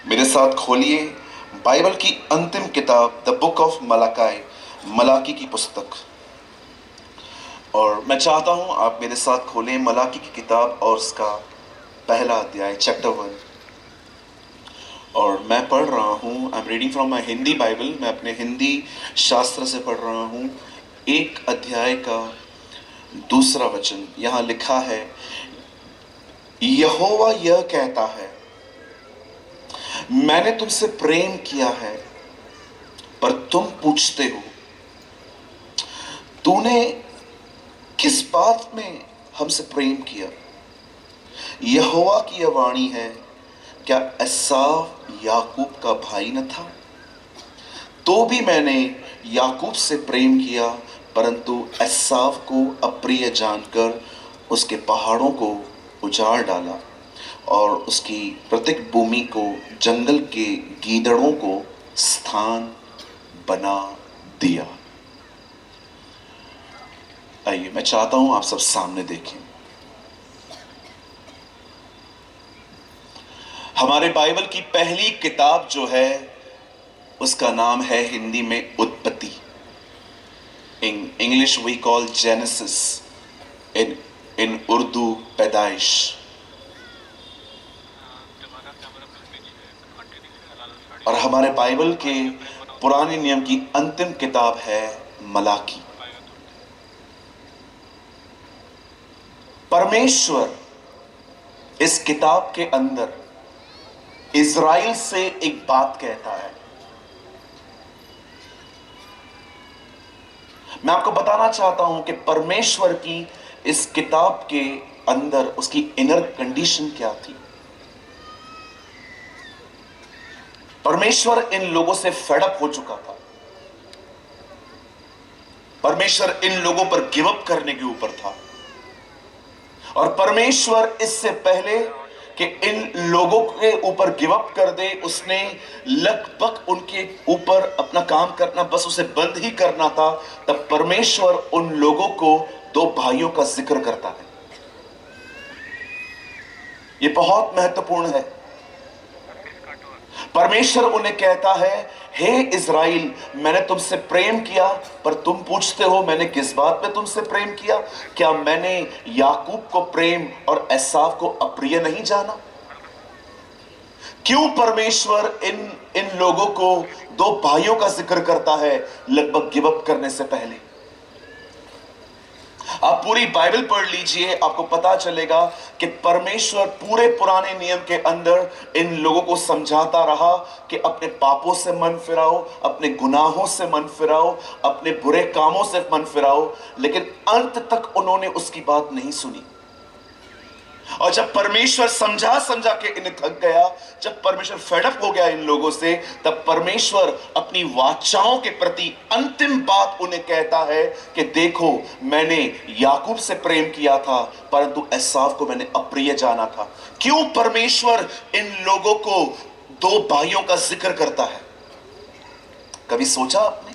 मेरे साथ खोलिए बाइबल की अंतिम किताब the book of Malachi, Malachi की पुस्तक। और मैं चाहता हूं आप मेरे साथ खोलें मलाकी की किताब और उसका पहला अध्याय, चैप्टर 1। और मैं पढ़ रहा हूं, I am reading from my Hindi Bible. मैं अपने हिंदी शास्त्र से पढ़ रहा हूं। एक अध्याय का दूसरा वचन यहां लिखा है, यहोवा यह कहता है, मैंने तुमसे प्रेम किया है पर तुम पूछते हो, तूने किस बात में हमसे प्रेम किया। यहोवा की यह वाणी है, क्या एसाव याकूब का भाई न था? तो भी मैंने याकूब से प्रेम किया, परंतु एसाव को अप्रिय जानकर उसके पहाड़ों को उजाड़ डाला और उसकी प्रत्येक भूमि को जंगल के गीदड़ों को स्थान बना दिया। आइए, मैं चाहता हूं आप सब सामने देखें। हमारे बाइबल की पहली किताब जो है उसका नाम है हिंदी में उत्पत्ति। In English we call genesis, in Urdu पैदाइश। और हमारे बाइबल के पुराने नियम की अंतिम किताब है मलाकी। परमेश्वर इस किताब के अंदर इज़राइल से एक बात कहता है। मैं आपको बताना चाहता हूं कि परमेश्वर की इस किताब के अंदर उसकी इनर कंडीशन क्या थी। परमेश्वर इन लोगों से फेडअप हो चुका था। परमेश्वर इन लोगों पर गिव अप करने के ऊपर था। और परमेश्वर इससे पहले कि इन लोगों के ऊपर गिव अप कर दे, उसने लगभग उनके ऊपर अपना काम करना, बस उसे बंद ही करना था, तब परमेश्वर उन लोगों को दो भाइयों का जिक्र करता है। यह बहुत महत्वपूर्ण है। परमेश्वर उन्हें कहता है, हे इज़राइल, मैंने तुमसे प्रेम किया पर तुम पूछते हो मैंने किस बात पे तुमसे प्रेम किया। क्या मैंने याकूब को प्रेम और एसाव को अप्रिय नहीं जाना? क्यों परमेश्वर इन इन लोगों को दो भाइयों का जिक्र करता है लगभग गिव अप करने से पहले? आप पूरी बाइबल पढ़ लीजिए, आपको पता चलेगा कि परमेश्वर पूरे पुराने नियम के अंदर इन लोगों को समझाता रहा कि अपने पापों से मन फिराओ, अपने गुनाहों से मन फिराओ, अपने बुरे कामों से मन फिराओ, लेकिन अंत तक उन्होंने उसकी बात नहीं सुनी। और जब परमेश्वर समझा समझा के इन्हें थक गया, जब परमेश्वर फेडअप हो गया इन लोगों से, तब परमेश्वर अपनी वाचाओं के प्रति अंतिम बात उन्हें कहता है कि देखो, मैंने याकूब से प्रेम किया था परंतु एसाव को मैंने अप्रिय जाना था। क्यों परमेश्वर इन लोगों को दो भाइयों का जिक्र करता है? कभी सोचा आपने?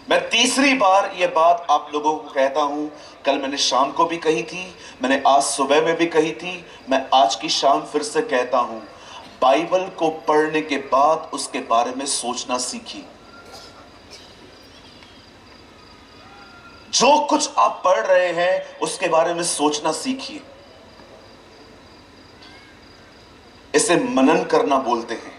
मैं तीसरी बार यह बात आप लोगों को कहता हूं। कल मैंने शाम को भी कही थी, मैंने आज सुबह में भी कही थी, मैं आज की शाम फिर से कहता हूं, बाइबल को पढ़ने के बाद उसके बारे में सोचना सीखिए। जो कुछ आप पढ़ रहे हैं उसके बारे में सोचना सीखिए। इसे मनन करना बोलते हैं।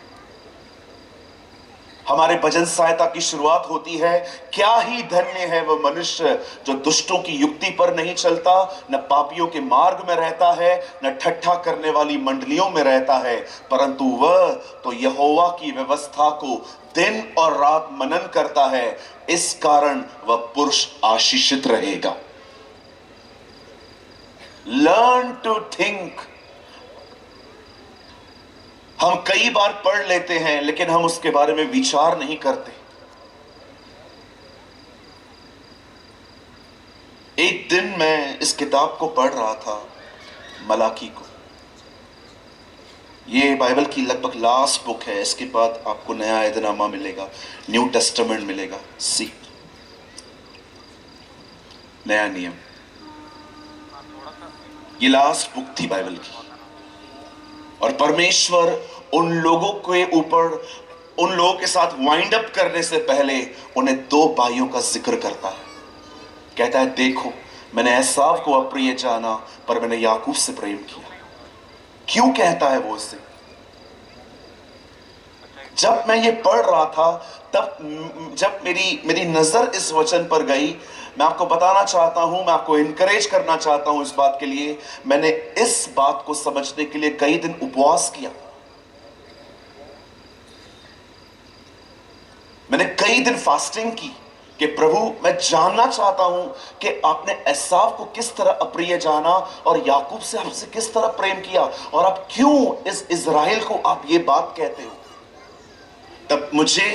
हमारे भजन सहायता की शुरुआत होती है, क्या ही धन्य है वह मनुष्य जो दुष्टों की युक्ति पर नहीं चलता, न पापियों के मार्ग में रहता है, न ठट्ठा करने वाली मंडलियों में रहता है, परंतु वह तो यहोवा की व्यवस्था को दिन और रात मनन करता है, इस कारण वह पुरुष आशीषित रहेगा। Learn to think. हम कई बार पढ़ लेते हैं लेकिन हम उसके बारे में विचार नहीं करते। एक दिन मैं इस किताब को पढ़ रहा था, मलाकी को। ये बाइबल की लगभग लास्ट बुक है। इसके बाद आपको नया ऐदनामा मिलेगा, न्यू टेस्टामेंट मिलेगा, सी नया नियम। ये लास्ट बुक थी बाइबल की। और परमेश्वर उन लोगों के ऊपर, उन लोगों के साथ वाइंड अप करने से पहले उन्हें दो भाइयों का जिक्र करता है। कहता है, देखो मैंने एसाव को अप्रिय जाना पर मैंने याकूब से प्रेम किया। क्यों कहता है वो इसे? जब मैं ये पढ़ रहा था, तब जब मेरी नजर इस वचन पर गई, मैं आपको बताना चाहता हूं, मैं आपको इनकरेज करना चाहता हूं इस बात के लिए। मैंने इस बात को समझने के लिए कई दिन उपवास किया। मैंने कई दिन फास्टिंग की कि प्रभु, मैं जानना चाहता हूं कि आपने एसाव को किस तरह अप्रिय जाना और याकूब से आपसे किस तरह प्रेम किया, और आप क्यों इस इज़राइल को आप ये बात कहते हो। तब मुझे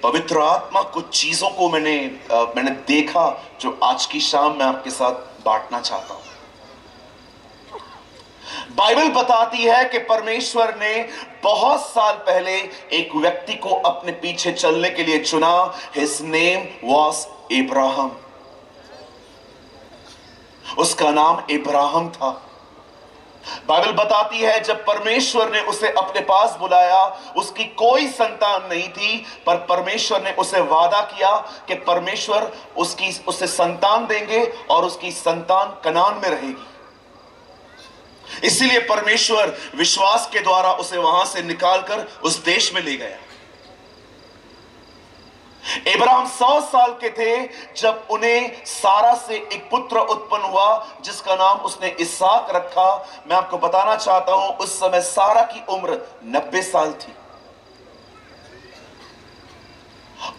पवित्र आत्मा कुछ चीजों को मैंने देखा जो आज की शाम मैं आपके साथ बांटना चाहता हूं। बाइबल बताती है कि परमेश्वर ने बहुत साल पहले एक व्यक्ति को अपने पीछे चलने के लिए चुना। His name was Ibrahim. उसका नाम इब्राहिम था। बाइबल बताती है जब परमेश्वर ने उसे अपने पास बुलाया, उसकी कोई संतान नहीं थी, पर परमेश्वर ने उसे वादा किया कि परमेश्वर उसे संतान देंगे और उसकी संतान कनान में रहेगी। इसीलिए परमेश्वर विश्वास के द्वारा उसे वहां से निकालकर उस देश में ले गया। इब्राहिम 100 साल के थे जब उन्हें सारा से एक पुत्र उत्पन्न हुआ जिसका नाम उसने इसहाक रखा। मैं आपको बताना चाहता हूं, उस समय सारा की उम्र 90 साल थी।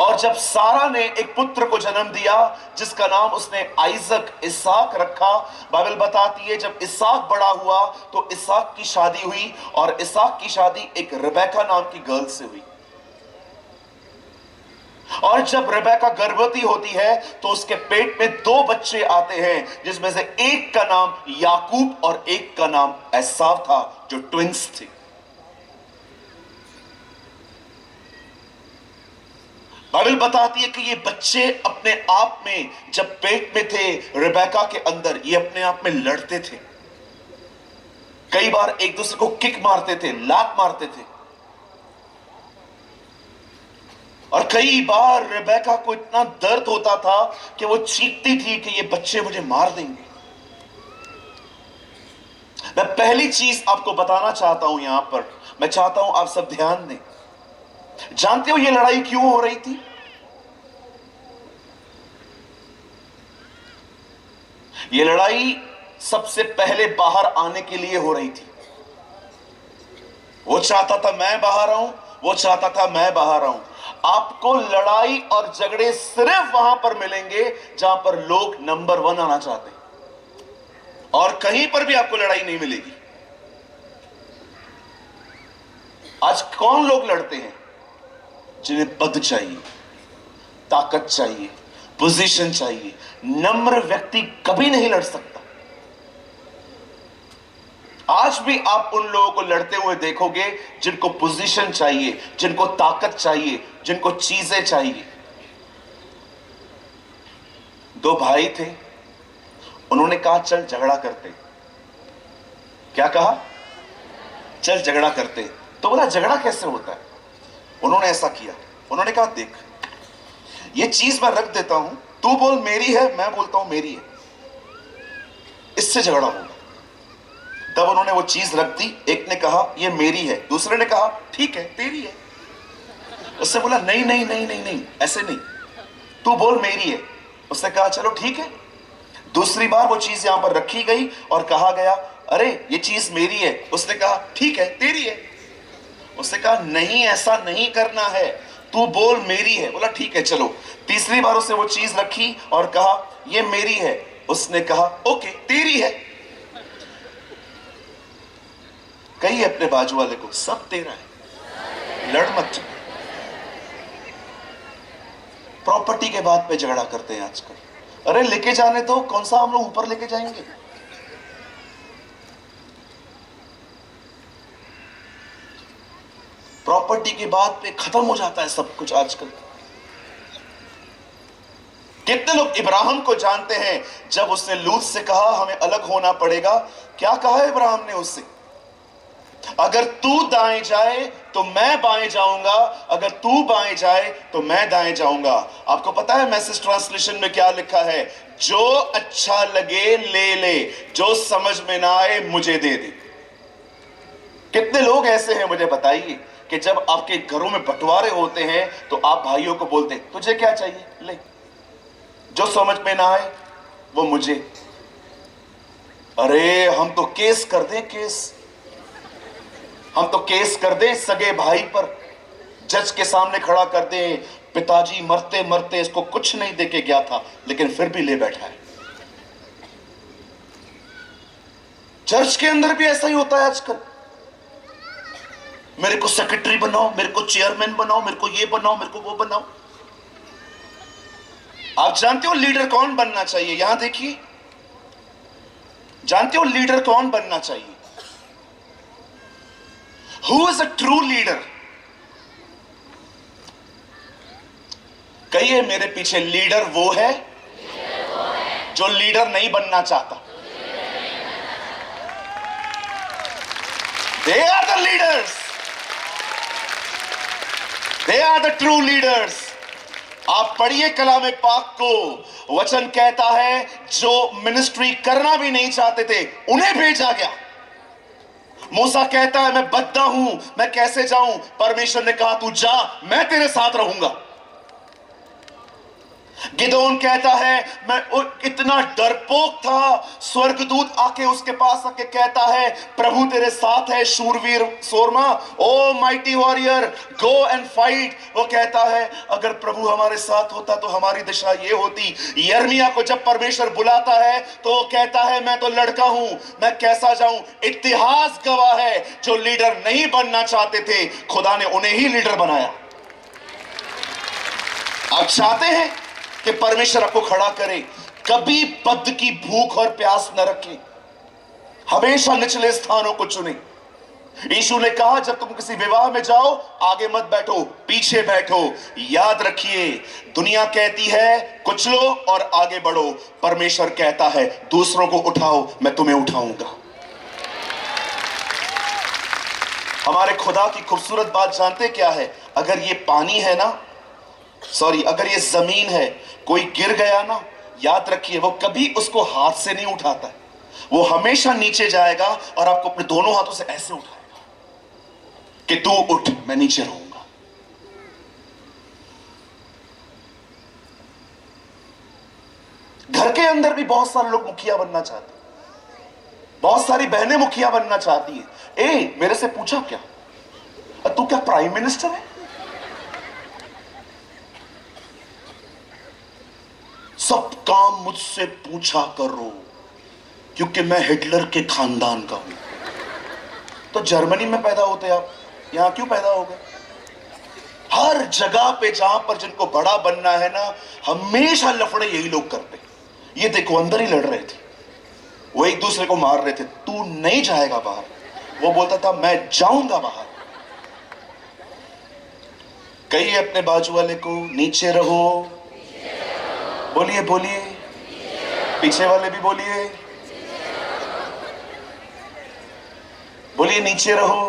और जब सारा ने एक पुत्र को जन्म दिया जिसका नाम उसने आइजक इसहाक रखा, बाइबल बताती है जब इसहाक बड़ा हुआ तो इसहाक की शादी हुई, और इसहाक की शादी एक रिबेका नाम की गर्ल से हुई। और जब रेबेका गर्भवती होती है तो उसके पेट में 2 बच्चे आते हैं, जिसमें से एक का नाम याकूब और एक का नाम एसाव था, जो ट्विंस थे। बाइबल बताती है कि ये बच्चे अपने आप में जब पेट में थे रेबेका के अंदर, ये अपने आप में लड़ते थे। कई बार एक दूसरे को किक मारते थे, लात मारते थे, और कई बार रेबेका को इतना दर्द होता था कि वो चीखती थी कि ये बच्चे मुझे मार देंगे। मैं पहली चीज आपको बताना चाहता हूं यहां पर, मैं चाहता हूं आप सब ध्यान दें। जानते हो ये लड़ाई क्यों हो रही थी? ये लड़ाई सबसे पहले बाहर आने के लिए हो रही थी। वो चाहता था मैं बाहर आऊं, वो चाहता था मैं बाहर आऊं। आपको लड़ाई और झगड़े सिर्फ वहां पर मिलेंगे जहां पर लोग नंबर 1 आना चाहते हैं, और कहीं पर भी आपको लड़ाई नहीं मिलेगी। आज कौन लोग लड़ते हैं? जिन्हें पद चाहिए, ताकत चाहिए, पोजीशन चाहिए। नम्र व्यक्ति कभी नहीं लड़ सकता। आज भी आप उन लोगों को लड़ते हुए देखोगे जिनको पोजीशन चाहिए, जिनको ताकत चाहिए, जिनको चीजें चाहिए। 2 भाई थे, उन्होंने कहा चल झगड़ा करते। क्या कहा? चल झगड़ा करते। तो बोला झगड़ा कैसे होता है? उन्होंने ऐसा किया, उन्होंने कहा देख, ये चीज मैं रख देता हूं, तू बोल मेरी है, मैं बोलता हूं मेरी है, इससे झगड़ा होगा। तब उन्होंने वो चीज रख दी। एक ने कहा ये मेरी है, दूसरे ने कहा ठीक है तेरी है। उसने बोला नहीं नहीं नहीं नहीं नहीं, ऐसे नहीं, तू बोल मेरी है। उसने कहा चलो ठीक है। दूसरी बार वो चीज यहां पर रखी गई और कहा गया अरे ये चीज मेरी है। उसने कहा ठीक है तेरी है। उसने कहा नहीं ऐसा नहीं करना है, तू बोल मेरी है। बोला ठीक है चलो। तीसरी बार उसने वो चीज रखी और कहा ये मेरी है। उसने कहा ओके तेरी है। कही अपने बाजू वाले को सब तेरा है, लड़ मत। प्रॉपर्टी के बात पे झगड़ा करते हैं आजकल। अरे लेके जाने तो, कौन सा हम लोग ऊपर लेके जाएंगे? प्रॉपर्टी की बात पे खत्म हो जाता है सब कुछ आजकल। कितने लोग इब्राहिम को जानते हैं? जब उसने लूत से कहा हमें अलग होना पड़ेगा, क्या कहा इब्राहिम ने उससे? अगर तू दाएं जाए तो मैं बाएं जाऊंगा, अगर तू बाएं जाए तो मैं दाएं जाऊंगा। आपको पता है मैसेज ट्रांसलेशन में क्या लिखा है? जो अच्छा लगे ले ले, जो समझ में ना आए मुझे दे दे। कितने लोग ऐसे हैं मुझे बताइए कि जब आपके घरों में बंटवारे होते हैं तो आप भाइयों को बोलते हैं तुझे क्या चाहिए ले, जो समझ में ना आए वो मुझे। अरे हम तो केस कर दें, हम तो केस कर दें सगे भाई पर, जज के सामने खड़ा कर दें, पिताजी मरते मरते इसको कुछ नहीं देके गया था लेकिन फिर भी ले बैठा है। चर्च के अंदर भी ऐसा ही होता है आजकल। मेरे को सेक्रेटरी बनाओ, मेरे को चेयरमैन बनाओ, मेरे को ये बनाओ, मेरे को वो बनाओ। आप जानते हो लीडर कौन बनना चाहिए? यहां देखिए, जानते हो लीडर कौन बनना चाहिए? Who is a true leader? कहिए मेरे पीछे, लीडर वो है जो लीडर नहीं बनना चाहता। They are the leaders. They are the true leaders. आप पढ़िए कलाम पाक को, वचन कहता है जो मिनिस्ट्री करना भी नहीं चाहते थे उन्हें भेजा गया। मूसा कहता है मैं बद्दा हूं, मैं कैसे जाऊं? परमेश्वर ने कहा तू जा, मैं तेरे साथ रहूंगा। गिदोन कहता है मैं इतना डरपोक था, स्वर्गदूत आके उसके पास आके कहता है प्रभु तेरे साथ है शूरवीर सोरमा, O mighty warrior, go and fight. वो कहता है अगर प्रभु हमारे साथ होता तो हमारी दिशा ये होती। यिर्मयाह को जब परमेश्वर बुलाता है तो वो कहता है मैं तो लड़का हूं, मैं कैसा जाऊं? इतिहास गवाह है जो लीडर नहीं बनना चाहते थे खुदा ने उन्हें ही लीडर बनाया। आप चाहते हैं कि परमेश्वर आपको खड़ा करे? कभी पद की भूख और प्यास न रखें, हमेशा निचले स्थानों को चुने। यीशु ने कहा जब तुम किसी विवाह में जाओ आगे मत बैठो, पीछे बैठो। याद रखिए, दुनिया कहती है कुचलो और आगे बढ़ो, परमेश्वर कहता है दूसरों को उठाओ, मैं तुम्हें उठाऊंगा। हमारे खुदा की खूबसूरत बात जानते क्या है? अगर ये पानी है ना, अगर ये जमीन है, कोई गिर गया ना, याद रखिए वो कभी उसको हाथ से नहीं उठाता है, वो हमेशा नीचे जाएगा और आपको अपने दोनों हाथों से ऐसे उठाएगा कि तू उठ, मैं नीचे रहूंगा। घर के अंदर भी बहुत सारे लोग मुखिया बनना चाहते हैं, बहुत सारी बहनें मुखिया बनना चाहती है। मेरे से पूछा क्या, तू क्या प्राइम मिनिस्टर है? सब काम मुझसे पूछा करो क्योंकि मैं हिटलर के खानदान का हूं। तो जर्मनी में पैदा होते आप, यहां क्यों पैदा हो गए? हर जगह पे जहां पर जिनको बड़ा बनना है ना, हमेशा लफड़े यही लोग करते। ये देखो अंदर ही लड़ रहे थे, वो एक दूसरे को मार रहे थे। तू नहीं जाएगा बाहर, वो बोलता था मैं जाऊंगा बाहर। कहिए अपने बाजू वाले को नीचे रहो, बोलिए बोलिए, पीछे वाले भी बोलिए, बोलिए नीचे रहो।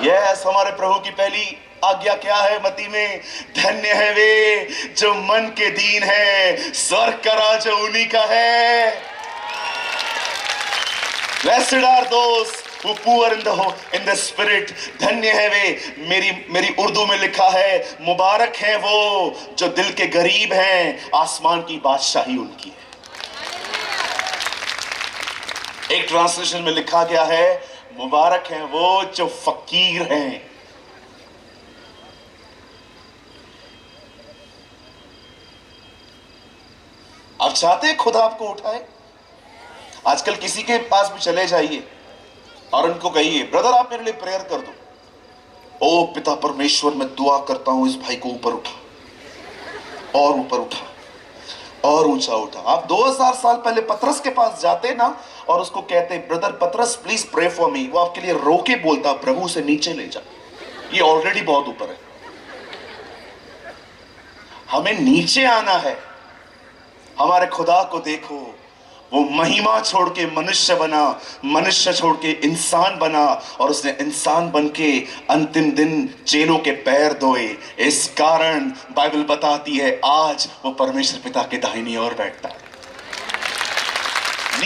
यस, हमारे प्रभु की पहली आज्ञा क्या है मती में? धन्य है वे जो मन के दीन है, स्वर्ग का राज उन्हीं का है। Blessed are those who poor in the spirit. धन्य है वे, मेरी उर्दू में लिखा है मुबारक है वो जो दिल के गरीब हैं, आसमान की बादशाही उनकी है। एक ट्रांसलेशन में लिखा गया है मुबारक है वो जो फकीर हैं। आप चाहते हैं खुदा आपको उठाए? आजकल किसी के पास भी चले जाइए और उनको कहिए ब्रदर आप मेरे लिए प्रेयर कर दो। ओ पिता परमेश्वर, मैं दुआ करता हूं इस भाई को ऊपर उठा और ऊपर उठा और ऊंचा उठा। आप 2000 साल पहले पतरस के पास जाते ना और उसको कहते ब्रदर पतरस प्लीज प्रे फॉर मी, वो आपके लिए रो के बोलता प्रभु से नीचे ले जा, ये ऑलरेडी बहुत ऊपर है। हमें नीचे आना है। हमारे खुदा को देखो, वो महिमा छोड़ के मनुष्य बना, मनुष्य छोड़ के इंसान बना, और उसने इंसान बन के अंतिम दिन चेलों के पैर धोए। इस कारण बाइबल बताती है आज वो परमेश्वर पिता के दाहिनी ओर बैठता है।